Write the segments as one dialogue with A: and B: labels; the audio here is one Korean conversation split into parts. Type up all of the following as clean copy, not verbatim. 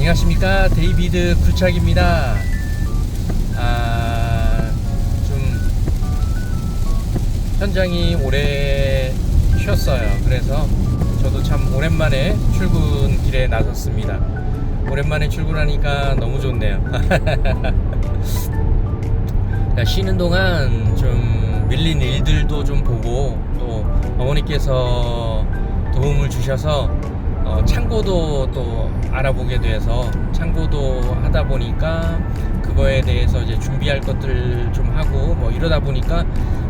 A: 안녕하십니까, 데이비드 굴착입니다. 좀 현장이 오래 쉬었어요. 그래서 저도 참 오랜만에 출근길에 나섰습니다. 오랜만에 출근하니까 너무 좋네요. 쉬는 동안 좀 밀린 일들도 좀 보고, 또 어머니께서 도움을 주셔서 창고도 또 알아보게 돼서 창고도 하다 보니까 그거에 대해서 이제 준비할 것들 좀 하고 뭐 이러다 보니까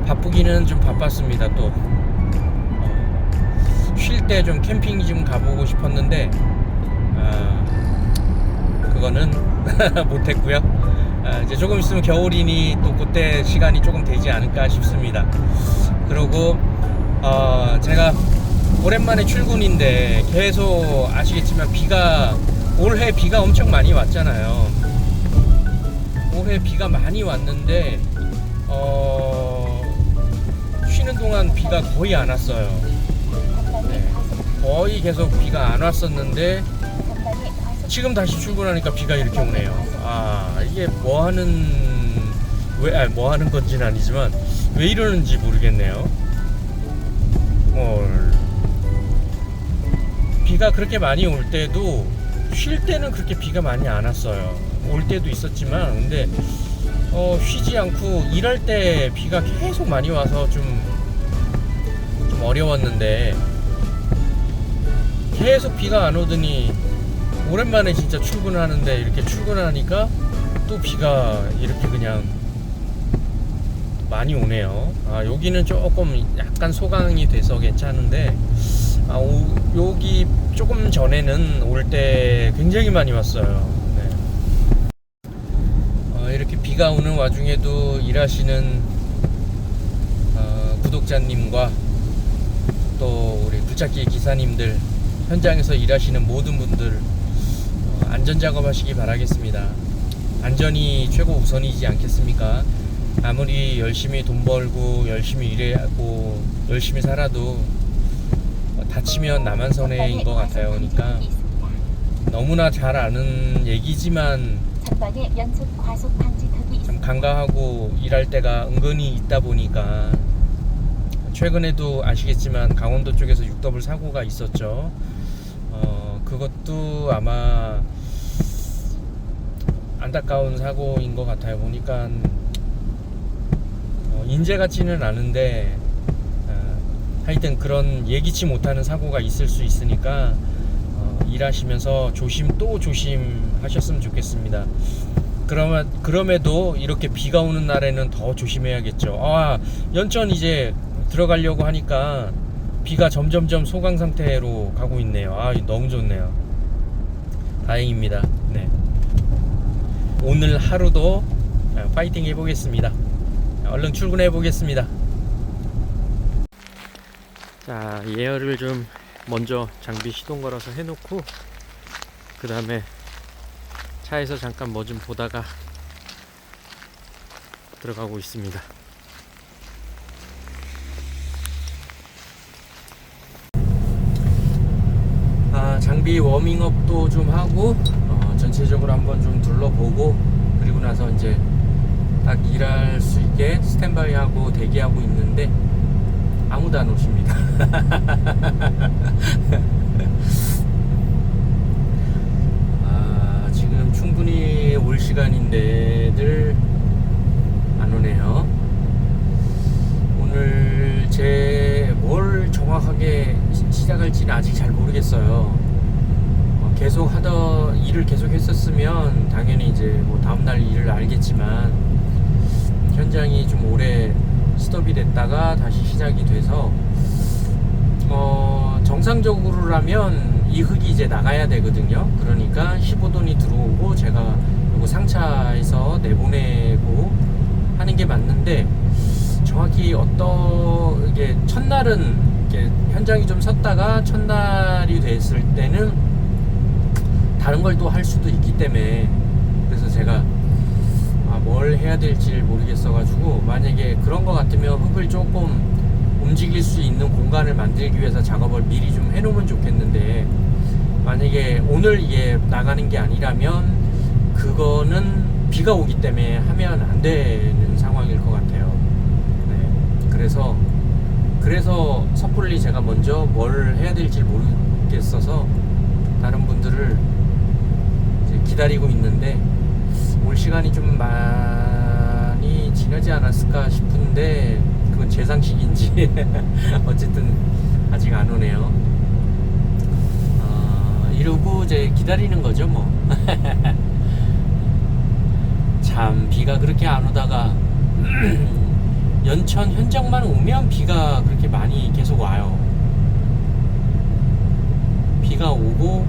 A: 바쁘기는 좀 바빴습니다. 또 쉴 때 좀 캠핑 좀 가보고 싶었는데 그거는 못했고요. 이제 조금 있으면 겨울이니 또 그때 시간이 조금 되지 않을까 싶습니다. 그리고 제가 오랜만에 출근인데 계속 아시겠지만 올해 비가 엄청 많이 왔잖아요. 올해 비가 많이 왔는데 쉬는 동안 비가 거의 안 왔어요. 네, 거의 계속 비가 안 왔었는데 지금 다시 출근하니까 비가 이렇게 오네요. 이게 뭐 하는 건지는 아니지만 왜 이러는지 모르겠네요. 비가 그렇게 많이 올 때도 쉴 때는 그렇게 비가 많이 안 왔어요. 올 때도 있었지만 근데 쉬지 않고 일할 때 비가 계속 많이 와서 좀 어려웠는데 계속 비가 안 오더니 오랜만에 진짜 출근하는데 이렇게 출근하니까 또 비가 이렇게 그냥 많이 오네요. 여기는 조금 약간 소강이 돼서 괜찮은데 여기 조금 전에는 올 때 굉장히 많이 왔어요. 네. 이렇게 비가 오는 와중에도 일하시는 구독자님과 또 우리 굴착기 기사님들, 현장에서 일하시는 모든 분들 안전작업 하시기 바라겠습니다. 안전이 최고 우선이지 않겠습니까? 아무리 열심히 돈 벌고 열심히 일하고 열심히 살아도 다치면 나만 손해인 것 같아요. 그러니까 너무나 잘 아는 얘기지만 참 간과하고 일할 때가 은근히 있다 보니까 최근에도 아시겠지만 강원도 쪽에서 6더블 사고가 있었죠. 그것도 아마 안타까운 사고인 것 같아요. 보니까 인재 같지는 않은데 하여튼 그런 예기치 못하는 사고가 있을 수 있으니까 일하시면서 조심하셨으면 좋겠습니다. 그럼에도 이렇게 비가 오는 날에는 더 조심해야겠죠. 연천 이제 들어가려고 하니까 비가 점점점 소강 상태로 가고 있네요. 너무 좋네요. 다행입니다. 네. 오늘 하루도 파이팅 해보겠습니다. 얼른 출근해 보겠습니다. 자, 예열을 좀 먼저 장비 시동 걸어서 해놓고 그 다음에 차에서 잠깐 뭐 좀 보다가 들어가고 있습니다. 장비 워밍업도 좀 하고 전체적으로 한번 좀 둘러보고 그리고 나서 이제 딱 일할 수 있게 스탠바이 하고 대기하고 있는데 아무도 안 오십니다. 지금 충분히 올 시간인데들 안 오네요. 오늘 뭘 정확하게 시작할지는 아직 잘 모르겠어요. 일을 계속 했었으면 당연히 이제 뭐 다음날 일을 알겠지만 현장이 좀 오래 스톱이 됐다가 다시 시작이 돼서 정상적으로라면 이 흙이 이제 나가야 되거든요. 그러니까 15돈이 들어오고 제가 요거 상차에서 내보내고 하는 게 맞는데 정확히 이게 첫날은 이렇게 현장이 좀 섰다가 첫날이 됐을 때는 다른 걸 또 할 수도 있기 때문에 그래서 제가 뭘 해야 될지를 모르겠어가지고 만약에 그런 거 같으면 흙을 조금 움직일 수 있는 공간을 만들기 위해서 작업을 미리 좀 해놓으면 좋겠는데 만약에 오늘 이게 나가는 게 아니라면 그거는 비가 오기 때문에 하면 안 되는 상황일 것 같아요. 네. 그래서 섣불리 제가 먼저 뭘 해야 될지 모르겠어서 다른 분들을 이제 기다리고 있는데, 올 시간이 좀 많이 지나지 않았을까 싶은데 그건 제 상식인지 어쨌든 아직 안 오네요. 이러고 이제 기다리는 거죠 뭐. 참 비가 그렇게 안 오다가 연천 현장만 오면 비가 그렇게 많이 계속 와요. 비가 오고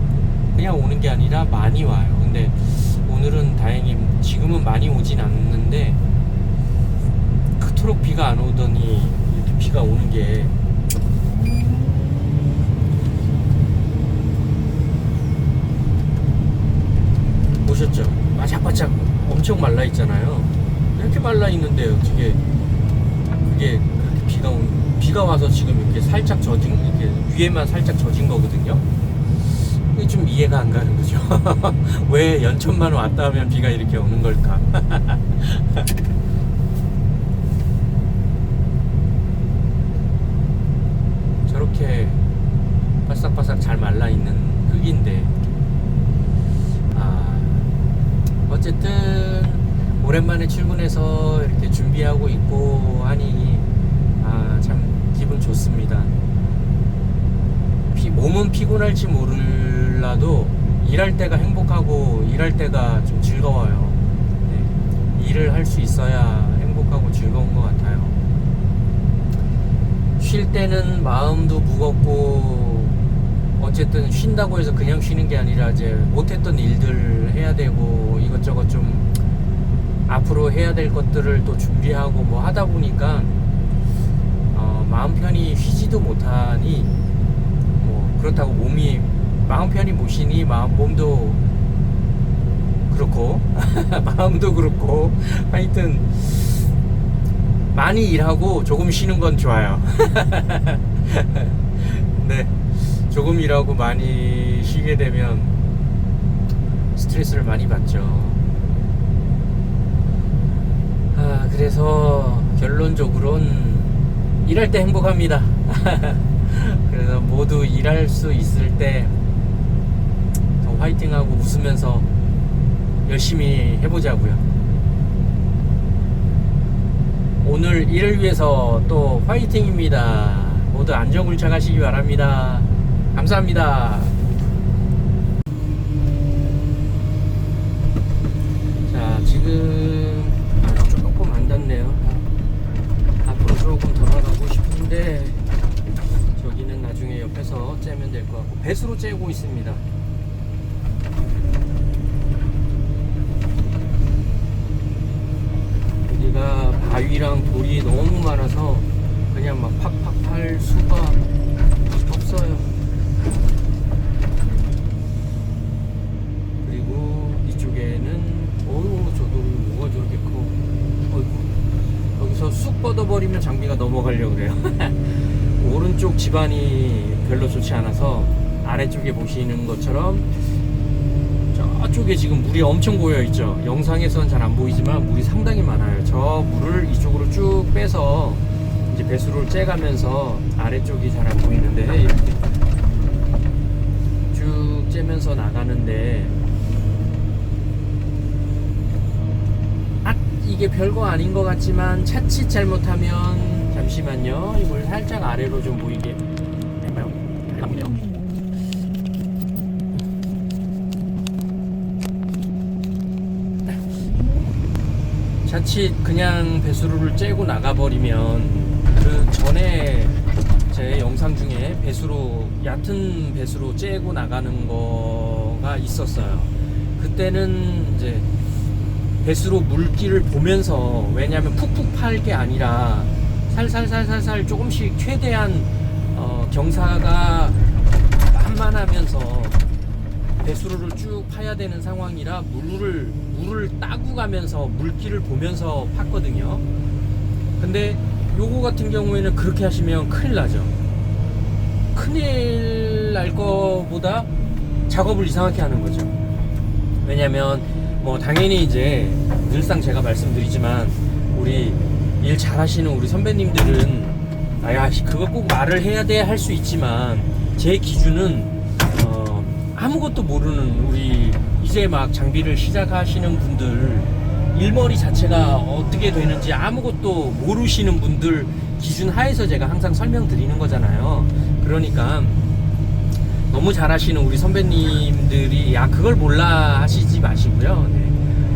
A: 그냥 오는 게 아니라 많이 와요. 근데 오늘은 다행히 지금은 많이 오진 않는데 그토록 비가 안 오더니 이렇게 비가 오는 게 보셨죠? 바짝바짝 엄청 말라 있잖아요. 이렇게 말라 있는데 어떻게 그게 그렇게 비가 와서 지금 이렇게 살짝 이렇게 위에만 살짝 젖은 거거든요. 이게 좀 이해가 안 가는 거죠. 왜 연천만 왔다 하면 비가 이렇게 오는 걸까? 저렇게 바싹바싹 잘 말라 있는 흙인데, 어쨌든 오랜만에 출근해서 이렇게 준비하고 있고 하니 참 기분 좋습니다. 몸은 피곤할지 몰라도 일할 때가 행복하고 일할 때가 좀 즐거워요. 네. 일을 할 수 있어야 행복하고 즐거운 것 같아요. 쉴 때는 마음도 무겁고, 어쨌든 쉰다고 해서 그냥 쉬는 게 아니라 이제 못했던 일들 해야 되고 이것저것 좀 앞으로 해야 될 것들을 또 준비하고 뭐 하다 보니까 마음 편히 쉬지도 못하니, 뭐 그렇다고 마음 편히 못 쉬니 몸도 그렇고 마음도 그렇고, 하여튼 많이 일하고 조금 쉬는 건 좋아요. 네, 조금 일하고 많이 쉬게 되면 스트레스를 많이 받죠. 그래서 결론적으로는 일할 때 행복합니다. 그래서 모두 일할 수 있을 때 더 화이팅하고 웃으면서 열심히 해보자고요. 오늘 일을 위해서 또 화이팅입니다. 모두 안전굴착하시기 바랍니다. 감사합니다. 자, 지금 조금 안 닿네요. 앞으로 조금 더 나가고 싶은데 저기는 나중에 옆에서 째면 될 것 같고, 배수로 째고 있습니다. 여기가 바위랑 돌이 너무 많아서 그냥 막 팍팍 팔 수가 없어요. 그리고 이쪽에는 저 돌이 뭐가 저렇게 커. 어이구, 여기서 쑥 뻗어버리면 장비가 넘어가려고 그래요. 오른쪽 집안이 별로 좋지 않아서 아래쪽에 보시는 것처럼 저쪽에 지금 물이 엄청 고여 있죠. 영상에서는 잘 안 보이지만 물이 상당히 많아요. 저 물을 이쪽으로 쭉 빼서 이제 배수로를 째가면서, 아래쪽이 잘 안 보이는데 이렇게 쭉 째면서 나가는데, 이게 별거 아닌 것 같지만 자칫 잘못하면, 잠시만요, 이걸 살짝 아래로 좀 보이게 해봐요. 자칫 그냥 배수로를 째고 나가버리면, 그 전에 제 영상 중에 얕은 배수로 째고 나가는 거가 있었어요. 그때는 이제 배수로 물길을 보면서, 왜냐하면 푹푹 팔 게 아니라 살살살살살 조금씩 최대한 경사가 만만하면서 배수로를 쭉 파야 되는 상황이라 물을 따고 가면서 물길을 보면서 팠거든요. 근데 요거 같은 경우에는 그렇게 하시면 큰일 나죠. 큰일 날 거보다 작업을 이상하게 하는 거죠. 왜냐면 뭐 당연히 이제 늘상 제가 말씀드리지만 우리 일 잘하시는 우리 선배님들은 야 그거 꼭 말을 해야 돼 할 수 있지만 제 기준은 아무것도 모르는 우리 이제 막 장비를 시작하시는 분들 일머리 자체가 어떻게 되는지 아무것도 모르시는 분들 기준 하에서 제가 항상 설명드리는 거잖아요. 그러니까 너무 잘하시는 우리 선배님들이 야 그걸 몰라 하시지 마시고요. 네.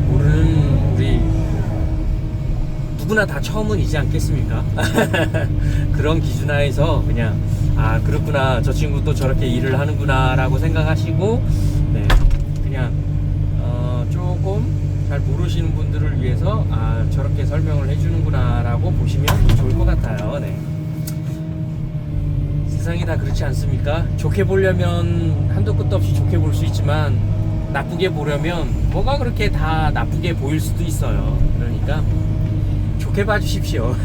A: 모르는 우리 누구나 다 처음은이지 않겠습니까? 그런 기준 하에서 그냥 아 그렇구나 저 친구도 저렇게 일을 하는구나 라고 생각하시고 네, 그냥 조금 잘 모르시는 분들을 위해서 아 저렇게 설명을 해주는구나 라고 보시면 좋을 것 같아요. 네. 세상이 다 그렇지 않습니까? 좋게 보려면 한도 끝도 없이 좋게 볼 수 있지만 나쁘게 보려면 뭐가 그렇게 다 나쁘게 보일 수도 있어요. 그러니까 좋게 봐주십시오.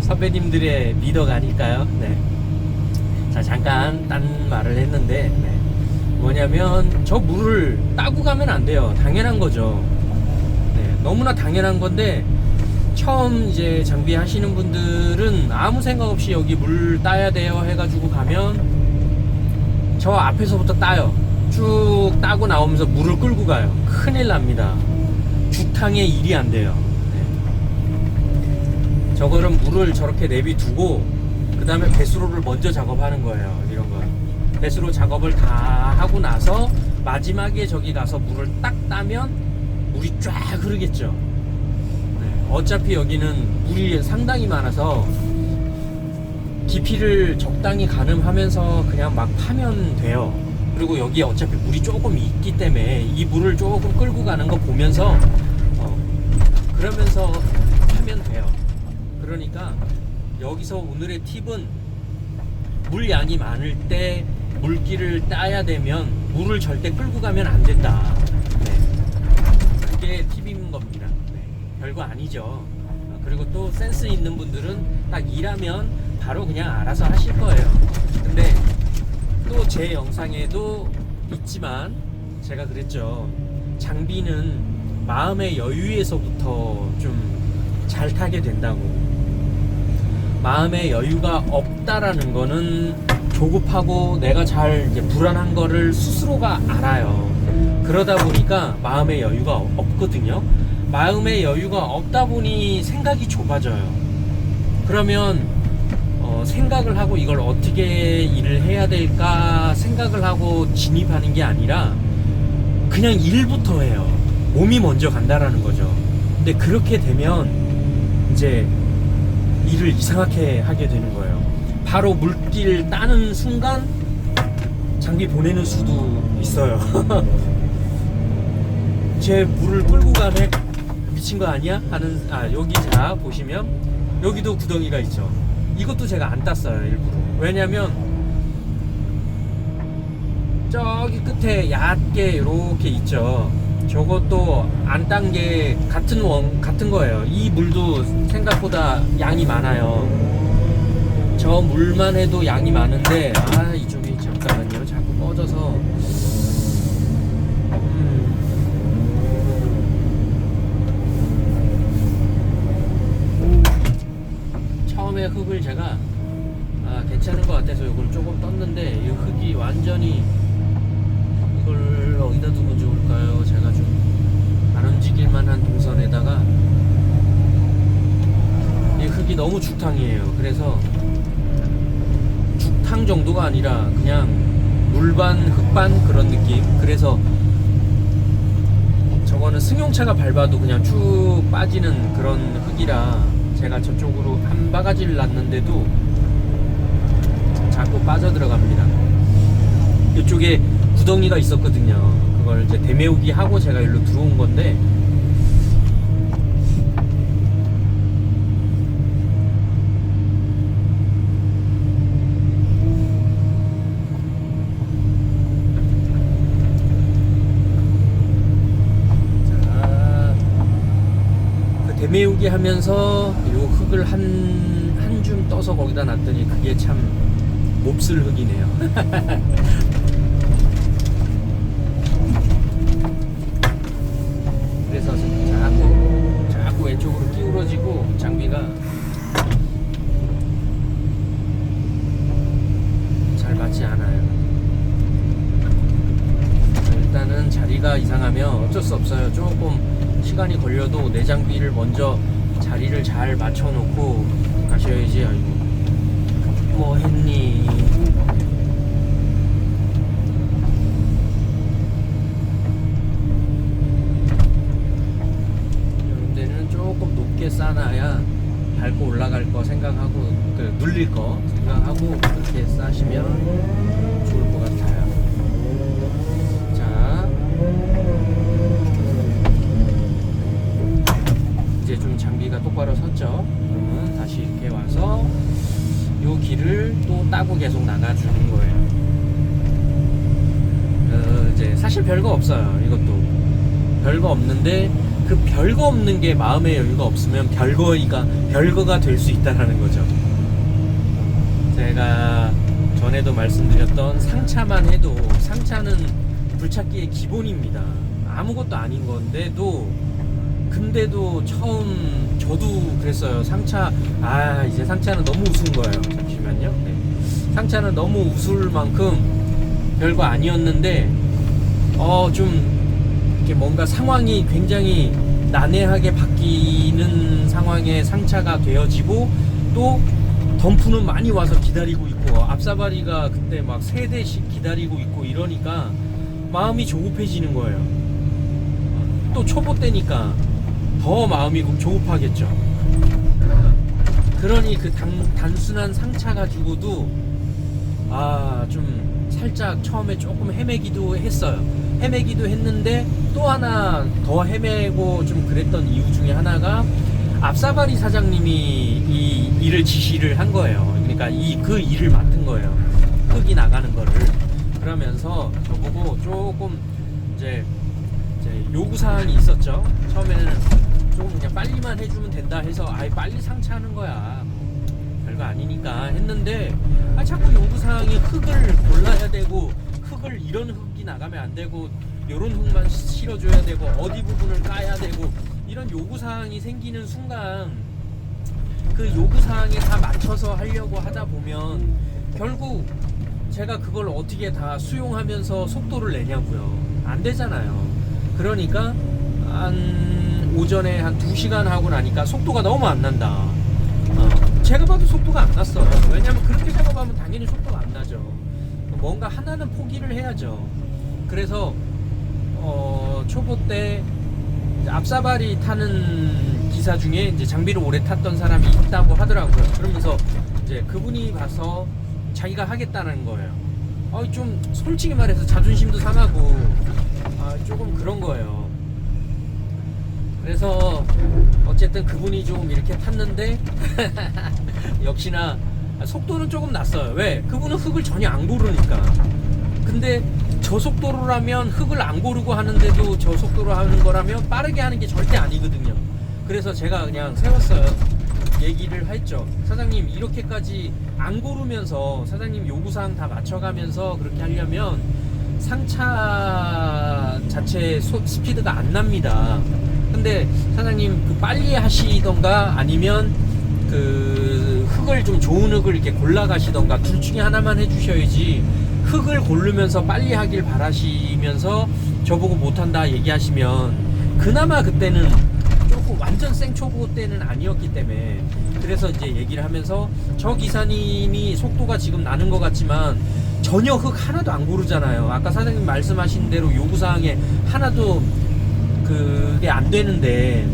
A: 선배님들의 리더가니까요. 네. 자 잠깐 딴 말을 했는데 네. 뭐냐면 저 물을 따고 가면 안 돼요. 당연한 거죠. 네. 너무나 당연한 건데 처음 이제 장비 하시는 분들은 아무 생각 없이 여기 물 따야 돼요 해가지고 가면 저 앞에서부터 따요. 쭉 따고 나오면서 물을 끌고 가요. 큰일 납니다. 죽탕에 일이 안 돼요. 네. 저거는 물을 저렇게 내비두고 그 다음에 배수로를 먼저 작업하는 거예요. 이런 거 배수로 작업을 다 하고 나서 마지막에 저기 가서 물을 딱 따면 물이 쫙 흐르겠죠. 어차피 여기는 물이 상당히 많아서 깊이를 적당히 가늠하면서 그냥 막 파면 돼요. 그리고 여기에 어차피 물이 조금 있기 때문에 이 물을 조금 끌고 가는 거 보면서 그러면서 하면 돼요. 그러니까 여기서 오늘의 팁은 물 양이 많을 때 물기를 따야 되면 물을 절대 끌고 가면 안 된다. 네. 그게 팁인 겁니다. 별거 아니죠. 그리고 또 센스 있는 분들은 딱 일하면 바로 그냥 알아서 하실 거예요. 근데 또 제 영상에도 있지만 제가 그랬죠. 장비는 마음의 여유에서부터 좀 잘 타게 된다고. 마음의 여유가 없다라는 거는 조급하고 내가 잘 이제 불안한 거를 스스로가 알아요. 그러다 보니까 마음의 여유가 없거든요. 마음의 여유가 없다 보니 생각이 좁아져요. 그러면 생각을 하고 이걸 어떻게 일을 해야 될까 생각을 하고 진입하는 게 아니라 그냥 일부터 해요. 몸이 먼저 간다라는 거죠. 근데 그렇게 되면 이제 일을 이상하게 하게 되는 거예요. 바로 물기를 따는 순간 장비 보내는 수도 있어요. 제 물을 끌고 가네 미친 거 아니야? 하는 여기 자 보시면 여기도 구덩이가 있죠. 이것도 제가 안 땄어요 일부러. 왜냐면 저기 끝에 얕게 이렇게 있죠. 저것도 안 딴 게 같은 거예요. 이 물도 생각보다 양이 많아요. 저 물만 해도 양이 많은데 이쪽이 잠깐만요. 자꾸 꺼져서 처음에 흙을 제가 괜찮은 것 같아서 이걸 조금 떴는데 이 흙이 완전히 이걸 어디다 두면 좋을까요? 제가 좀 안 움직일 만한 동선에다가 이 흙이 너무 죽탕이에요. 그래서 죽탕 정도가 아니라 그냥 물반 흙반 그런 느낌. 그래서 저거는 승용차가 밟아도 그냥 쭉 빠지는 그런 흙이라 제가 저쪽으로 한 바가지를 놨는데도 자꾸 빠져들어갑니다. 이쪽에 구덩이가 있었거든요. 그걸 이제 대메우기 하고 제가 일로 들어온 건데 대메우기 하면서 요 흙을 한 줌 떠서 거기다 놨더니 그게 참 몹쓸 흙이네요. 그래서 자꾸 왼쪽으로 기울어지고 장비가 잘 맞지 않아요. 일단은 자리가 이상하면 어쩔 수 없어요. 조금 시간이 걸려도 내 장비를 먼저 자리를 잘 맞춰 놓고 가셔야지. 아이고 뭐 했니? 이런 데는 조금 높게 싸놔야 밟고 올라갈 거 생각하고 눌릴 거 생각하고 그렇게 싸시면 좋을 것 같아요. 자, 이제 좀 장비가 똑바로 섰죠. 그러면 다시 이렇게 와서 요 길을 또 따고 계속 나가주는 거예요. 이제 사실 별거 없어요. 이것도 별거 없는데 그 별거 없는 게 마음의 여유가 없으면 별거가 될 수 있다라는 거죠. 제가 전에도 말씀드렸던 상차만 해도 상차는 불찾기의 기본입니다. 아무것도 아닌 건데도 근데도 처음 저도 그랬어요. 상차 이제 상차는 너무 우스운 거예요. 잠시만요. 네. 상차는 너무 우스울 만큼 별거 아니었는데 좀 이렇게 뭔가 상황이 굉장히 난해하게 바뀌는 상황에 상차가 되어지고 또 덤프는 많이 와서 기다리고 있고 앞사바리가 그때 막 3대씩 기다리고 있고 이러니까 마음이 조급해지는 거예요. 또 초보 때니까 더 마음이 조급하겠죠. 그러니 그 단순한 상차 가지고도 좀 살짝 처음에 조금 헤매기도 했어요. 헤매기도 했는데 또 하나 더 헤매고 좀 그랬던 이유 중에 하나가 앞사바리 사장님이 이 일을 지시를 한 거예요. 그러니까 그 일을 맡은 거예요. 흙이 나가는 거를. 그러면서 저보고 조금 이제 요구사항이 있었죠. 처음에는 조금 그냥 빨리만 해주면 된다 해서 빨리 상차하는 거야. 별거 아니니까 했는데 자꾸 요구사항이 흙을 골라야 되고 흙을 이런 흙이 나가면 안 되고 요런 흙만 실어줘야 되고 어디 부분을 까야 되고 이런 요구사항이 생기는 순간 그 요구사항에 다 맞춰서 하려고 하다 보면 결국 제가 그걸 어떻게 다 수용하면서 속도를 내냐고요. 안 되잖아요. 그러니까 오전에 한 2시간 하고 나니까 속도가 너무 안 난다. 제가 봐도 속도가 안 났어요. 왜냐면 그렇게 작업하면 당연히 속도가 안 나죠. 뭔가 하나는 포기를 해야죠. 그래서 초보 때 앞사바리 타는 기사 중에 이제 장비를 오래 탔던 사람이 있다고 하더라고요. 그러면서 이제 그분이 봐서 자기가 하겠다는 거예요. 좀 솔직히 말해서 자존심도 상하고 조금 그런 거예요. 그래서 어쨌든 그분이 좀 이렇게 탔는데 역시나 속도는 조금 났어요. 왜? 그분은 흙을 전혀 안 고르니까. 근데 저 속도로라면 흙을 안 고르고 하는데도 저 속도로 하는 거라면 빠르게 하는 게 절대 아니거든요. 그래서 제가 그냥 세웠어요. 얘기를 했죠. 사장님 이렇게까지 안 고르면서 사장님 요구사항 다 맞춰가면서 그렇게 하려면 상차 자체 스피드가 안 납니다. 근데 사장님 그 빨리 하시던가 아니면 그 흙을 좀 좋은 흙을 이렇게 골라 가시던가 둘 중에 하나만 해주셔야지 흙을 고르면서 빨리 하길 바라시면서 저보고 못한다 얘기하시면 그나마 그때는 조금 완전 생초보 때는 아니었기 때문에 그래서 이제 얘기를 하면서 저 기사님이 속도가 지금 나는 것 같지만 전혀 흙 하나도 안 고르잖아요. 아까 사장님 말씀하신 대로 요구사항에 하나도 그게 안 되는데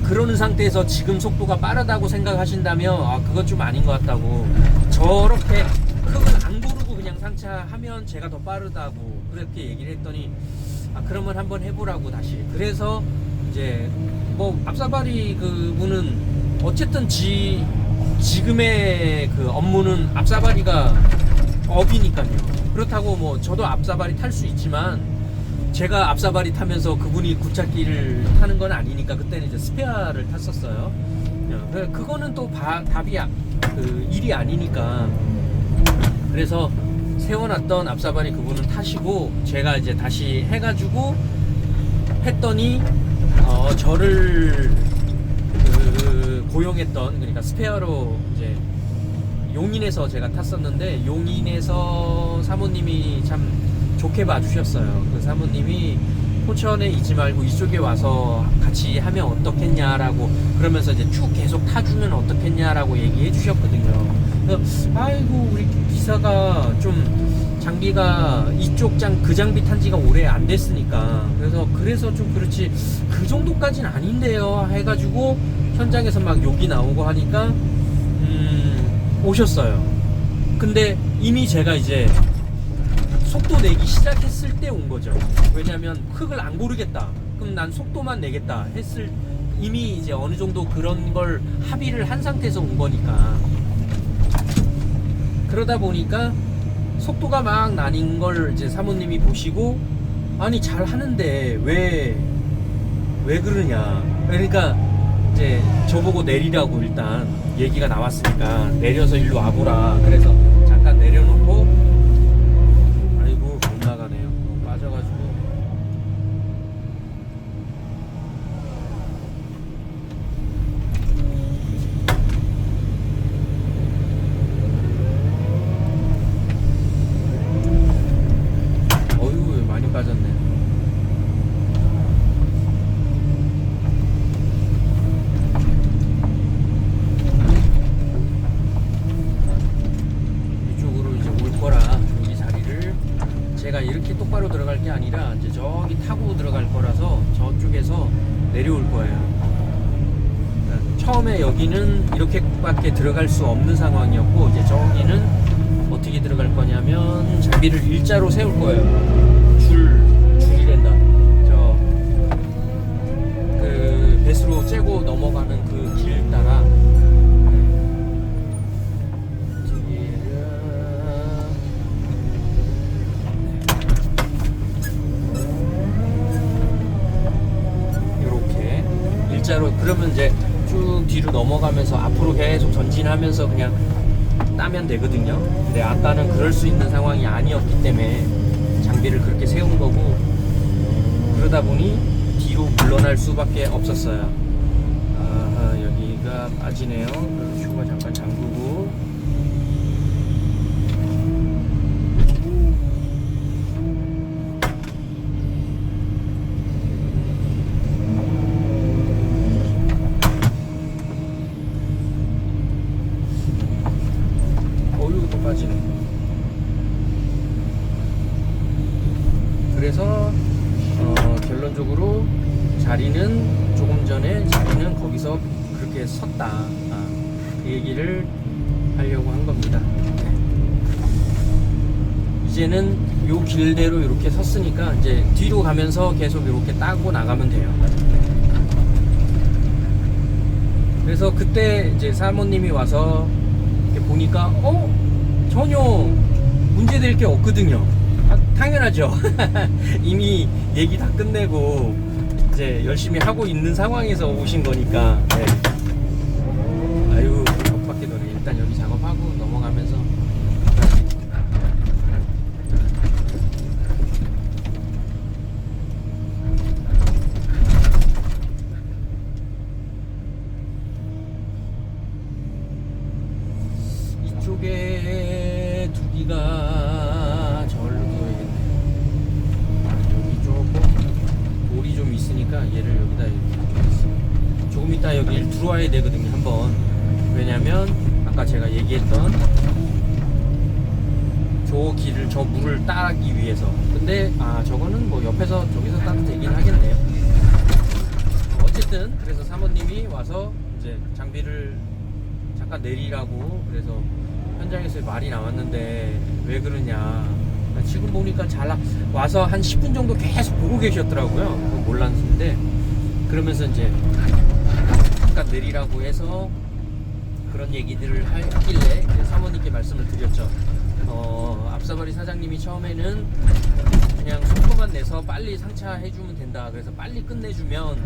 A: 그러는 상태에서 지금 속도가 빠르다고 생각하신다면 그건 좀 아닌 것 같다고. 저렇게 흙을 안 고르고 그냥 상차하면 제가 더 빠르다고 그렇게 얘기를 했더니 그러면 한번 해보라고 다시. 그래서 이제 뭐 앞사바리 그분은 어쨌든 지금의 그 업무는 앞사바리가 업이니까요. 그렇다고 뭐 저도 앞사바리 탈 수 있지만 제가 앞사바리 타면서 그분이 굿찾기를 타는 건 아니니까 그때는 이제 스페어를 탔었어요. 그거는 또 답이 그 일이 아니니까. 그래서 세워놨던 앞사발이 그분은 타시고 제가 이제 다시 해가지고 했더니 저를 그 고용했던, 그러니까 스페어로 이제 용인에서 제가 탔었는데 용인에서 사모님이 참 좋게 봐주셨어요. 그 사모님이 포천에 있지 말고 이쪽에 와서 같이 하면 어떻겠냐라고, 그러면서 이제 쭉 계속 타주면 어떻겠냐라고 얘기해 주셨거든요. 그래서 아이고 우리 기사가 좀 장비가 이쪽 그 장비 탄 지가 오래 안 됐으니까 그래서 좀 그렇지 그 정도까지는 아닌데요 해가지고 현장에서 막 욕이 나오고 하니까 오셨어요. 근데 이미 제가 이제 속도 내기 시작했을 때 온 거죠. 왜냐면 흙을 안 고르겠다, 그럼 난 속도만 내겠다 했을, 이미 이제 어느 정도 그런 걸 합의를 한 상태에서 온 거니까. 그러다 보니까 속도가 막 나는 걸 이제 사모님이 보시고, 아니 잘 하는데 왜 그러냐, 그러니까 이제 저보고 내리라고 일단 얘기가 나왔으니까 내려서 일로 와보라. 그래서 잠깐 내려놓고, 아이고 못 나가네요. 빠져가지고. 어휴 많이 빠졌네. 제가 이렇게 똑바로 들어갈 게 아니라 이제 저기 타고 들어갈 거라서 저쪽에서 내려올 거예요. 그러니까 처음에 여기는 이렇게밖에 들어갈 수 없는 상황이었고, 이제 저기는 어떻게 들어갈 거냐면 장비를 일자로 세울 거예요. 줄이랜다. 저 그 배수로 째고 넘어가는 그 길 따라. 일자로, 그러면 이제 쭉 뒤로 넘어가면서 앞으로 계속 전진하면서 그냥 따면 되거든요. 근데 아까는 그럴 수 있는 상황이 아니었기 때문에 장비를 그렇게 세운 거고, 그러다 보니 뒤로 물러날 수밖에 없었어요. 여기가 빠지네요. 그래서 슈가 잠깐 잠그고. 빠지네. 그래서 결론적으로 자리는 조금 전에 자리는 거기서 그렇게 섰다, 그 얘기를 하려고 한 겁니다. 이제는 요 길대로 이렇게 섰으니까 이제 뒤로 가면서 계속 이렇게 따고 나가면 돼요. 그래서 그때 이제 사모님이 와서 이렇게 보니까 전혀 문제될 게 없거든요. 당연하죠. 이미 얘기 다 끝내고 이제 열심히 하고 있는 상황에서 오신 거니까. 네. 아유 엇박게 도네. 일단 여기 작업하고 넘어가면서. 이쪽에 두기가 절로 둬야겠네. 여기 조금 돌이 좀 있으니까 얘를 여기다 이렇게 놔줬어. 조금 이따 여기 들어와야 되거든요 한번. 왜냐면 아까 제가 얘기했던 저 길을, 저 물을 따기 위해서. 근데 저거는 뭐 옆에서 저기서 따도 되긴 하겠네요. 어쨌든 그래서 사모님이 와서 이제 장비를 잠깐 내리라고, 그래서 현장에서 말이 나왔는데 왜 그러냐, 지금 보니까 와서 한 10분 정도 계속 보고 계셨더라고요. 그거 몰랐는데, 그러면서 이제 잠깐 내리라고 해서 그런 얘기들을 하길래 사모님께 말씀을 드렸죠. 앞사발이 사장님이 처음에는 그냥 속도만 내서 빨리 상차해주면 된다, 그래서 빨리 끝내주면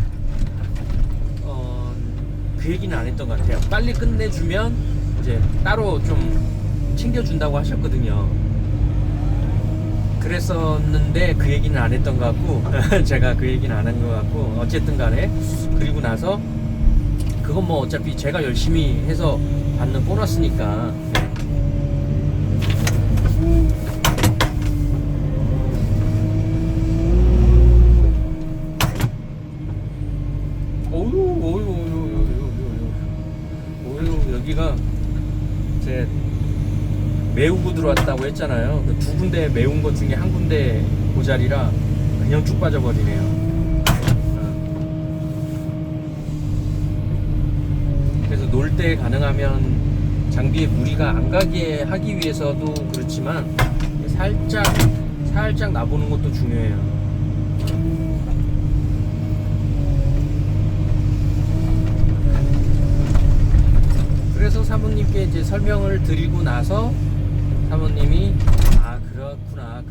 A: 그 얘기는 안 했던 것 같아요. 빨리 끝내주면 이제 따로 좀 챙겨준다고 하셨거든요. 그랬었는데 그 얘기는 안 했던 것 같고 제가 그 얘기는 안 한 것 같고, 어쨌든 간에 그리고 나서 그건 뭐 어차피 제가 열심히 해서 받는 보너스니까. 네. 어유 여기가 제 메우고 들어왔다고 했잖아요. 그 두 군데 메운 것 중에 한 군데 그 자리라 그냥 쭉 빠져버리네요. 그래서 놀 때 가능하면 장비에 무리가 안 가게 하기 위해서도 그렇지만 살짝 놔보는 것도 중요해요. 그래서 사모님께 이제 설명을 드리고 나서 사모님이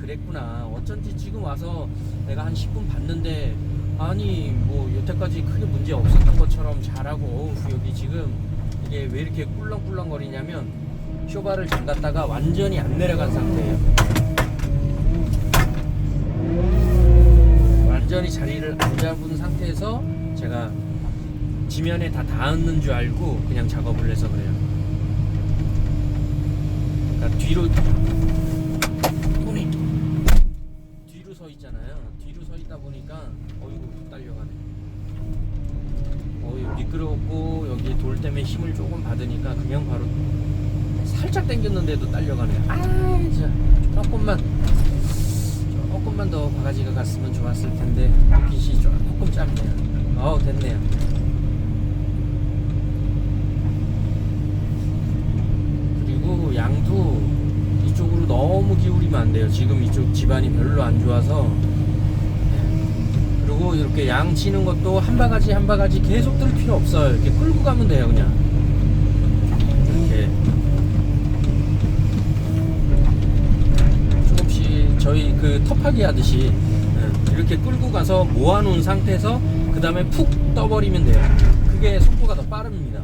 A: 그랬구나, 어쩐지 지금 와서 내가 한 10분 봤는데 아니 뭐 여태까지 크게 문제 없었던 것처럼 잘하고, 여기 지금 이게 왜 이렇게 꿀렁꿀렁 거리냐면 쇼바를 잠갔다가 완전히 안 내려간 상태예요. 완전히 자리를 안 잡은 상태에서 제가 지면에 다 닿았는 줄 알고 그냥 작업을 해서 그래요. 그러니까 뒤로 서 있잖아요. 뒤로 서 있다 보니까 어이구 딸려가네. 미끄럽고 여기 돌 때문에 힘을 조금 받으니까 그냥 바로 살짝 당겼는데도 딸려가네. 진짜 조금만 더 바가지가 갔으면 좋았을 텐데 빛이 조금 짧네요. 됐네요. 그리고 양도 이쪽으로 너무 기울이면 안 돼요. 지금 이쪽 집안이 별로 안 좋아서. 그리고 이렇게 양 치는 것도 한 바가지 계속 뜰 필요 없어요. 이렇게 끌고 가면 돼요. 그냥 이렇게 조금씩 저희 그 텁하기 하듯이 이렇게 끌고 가서 모아놓은 상태에서 그 다음에 푹 떠버리면 돼요. 그게 속도가 더 빠릅니다.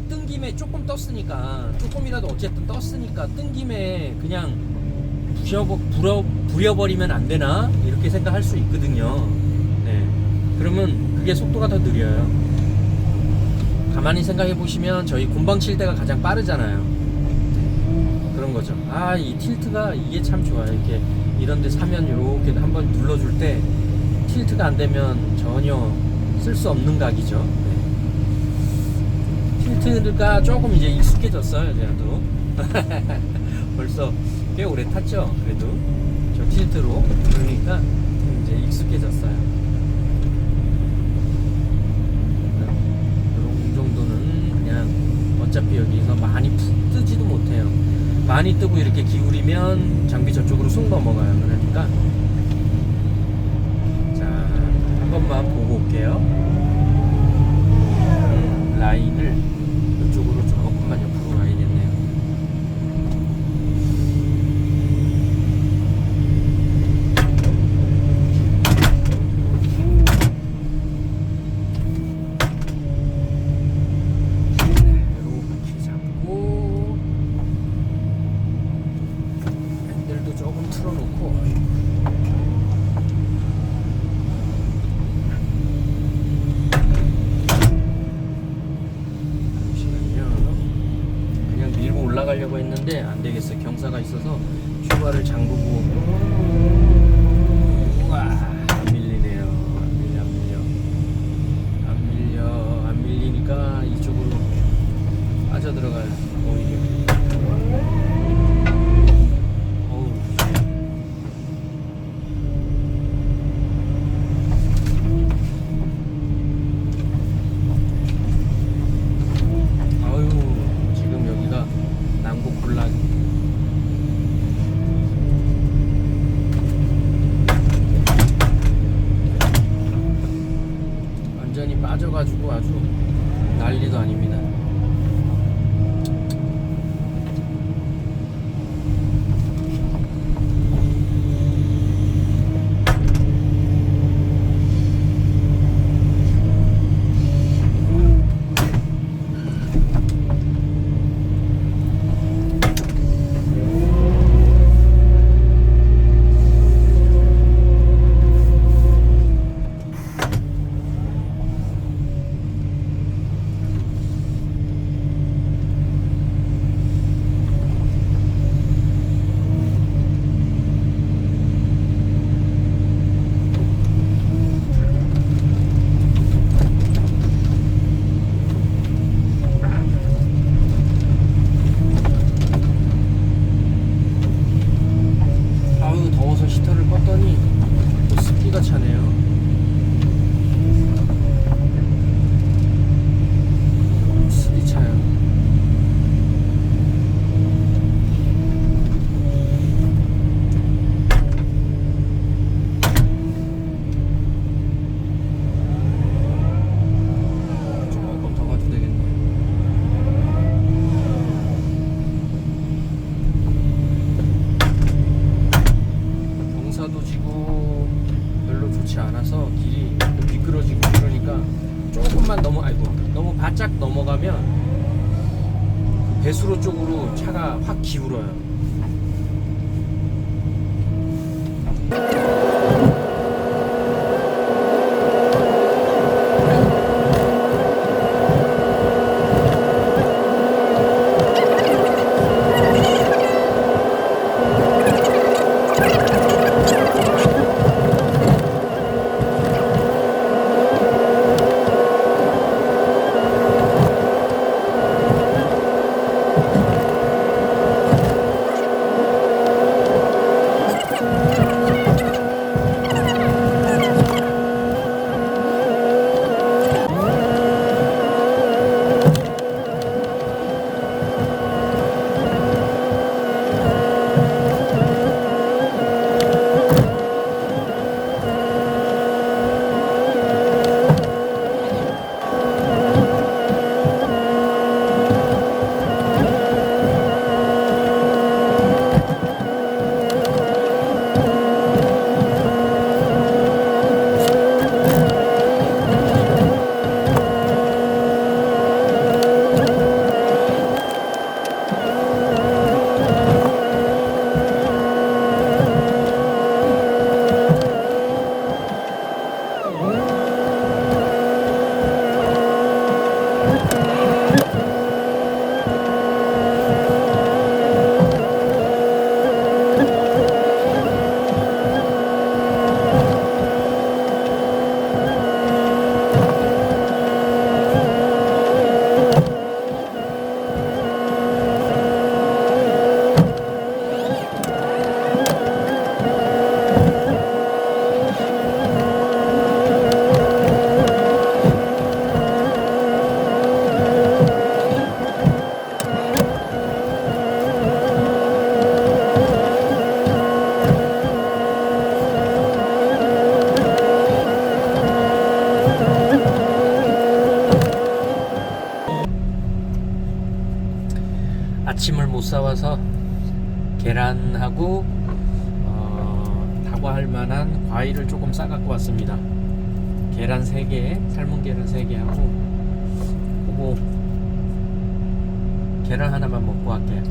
A: 뜬 김에 조금 떴으니까, 조금이라도 어쨌든 떴으니까 뜬 김에 그냥 부려버리면 안 되나? 이렇게 생각할 수 있거든요. 네. 그러면 그게 속도가 더 느려요. 가만히 생각해 보시면 저희 곰방 칠 때가 가장 빠르잖아요. 그런 거죠. 이 틸트가 이게 참 좋아요. 이렇게 이런 데 사면 이렇게 한번 눌러줄 때 틸트가 안 되면 전혀 쓸 수 없는 각이죠. 틸트가 조금 이제 익숙해졌어요. 저도 벌써 꽤 오래 탔죠. 그래도 저 틸트로. 그러니까 이제 익숙해졌어요. 이런 정도는 그냥 어차피 여기서 많이 푹 뜨지도 못해요. 많이 뜨고 이렇게 기울이면 장비 저쪽으로 쑥 넘어가요. 그러니까 자, 한 번만 보고 올게요. 라인을 이쪽으로 조금만 옆으로 가야겠네요. 이렇게 잡고 핸들도 조금 틀어놓고. 올라가려고 했는데 안 되겠어요. 경사가 있어서 슈바를 잠그고. 우와, 안 밀리네요. 안 밀리니까 이쪽으로 빠져 들어가요. 오히려. 살짝 넘어가면 배수로 쪽으로 차가 확 기울어요. 아침을 못 사와서 계란하고 다과할 만한 과일을 조금 싸갖고 왔습니다. 계란 3개, 삶은 계란 3개 하고 그거 계란 하나만 먹고 갈게요.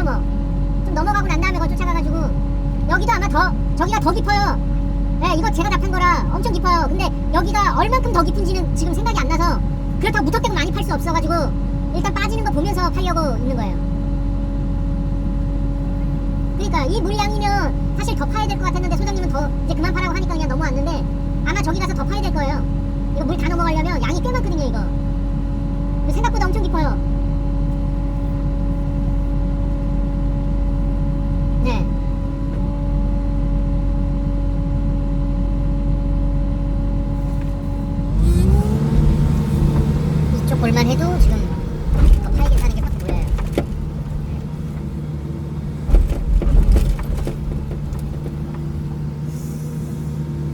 B: 넘어. 좀 넘어가고 난 다음에 거 쫓아가가지고 여기도 아마 저기가 더 깊어요. 네, 이거 제가 답한 거라 엄청 깊어요. 근데 여기가 얼만큼 더 깊은지는 지금 생각이 안 나서 그렇다고 무턱대고 많이 팔 수 없어가지고 일단 빠지는 거 보면서 팔려고 있는 거예요. 그러니까 이 물량이면 사실 더 파야 될 것 같았는데 소장님은 더 이제 그만 파라고 하니까 그냥 넘어왔는데 아마 저기 가서 더 파야 될 거예요. 이거 물 다 넘어가려면 양이 꽤 많거든요. 이거 생각보다 엄청 깊어요. 네. 이쪽 볼만 해도 지금 더 파이게 사는 게 딱 보여요.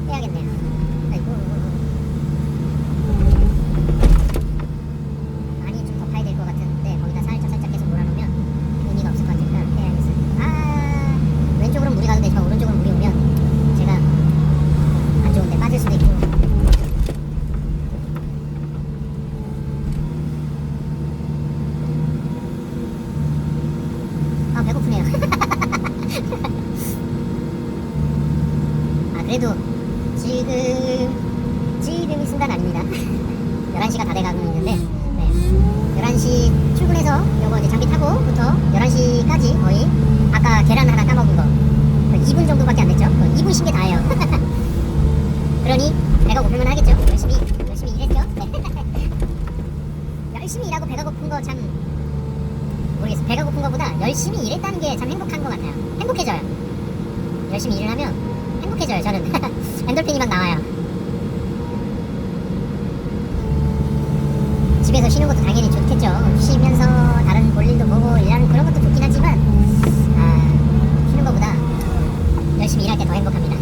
B: 빼야겠네요. 아이고. 많이 좀 더 파야 될 것 같은데 거기다 살짝 계속 몰아놓으면 의미가 없을 것 같으니까 빼야겠어요. 아, 왼쪽으로 물이 가도 되지만 오른쪽으로 물이 오면 제가 안 좋은데 빠질 수도 있고. 아, 배고프네요. 아, 그래도 지금이 순간 아닙니다. 11시가 다 돼가고 있는데, 네. 11시 출근해서 요거 이제 장비 타고부터 11시까지 거의 아까 계란 하나 까먹은 거 2분 정도밖에 안 됐죠. 2분 쉰 게 다예요. 그러니 배가 고플만 하겠죠. 열심히 일했죠. 네. 열심히 일하고 배가 고픈 거 참 모르겠어요. 배가 고픈 거보다 열심히 일했다는 게 참 행복한 것 같아요. 행복해져요. 열심히 일을 하면 행복해져요. 저는 엔돌핀이 막 나와요. 집에서 쉬는 것도 당연히 좋겠죠. 쉬면서 다른 볼일도 보고 일하는 그런 것도 좋긴 하지만 쉬는 것보다 열심히 일할 때 더 행복합니다.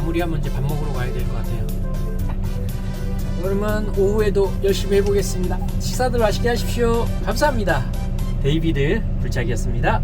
C: 마무리하면 이제 밥 먹으러 가야 될 것 같아요. 그러면 오후에도 열심히 해보겠습니다. 식사들 맛있게 하십시오. 감사합니다. 데이비드 불짝이었습니다.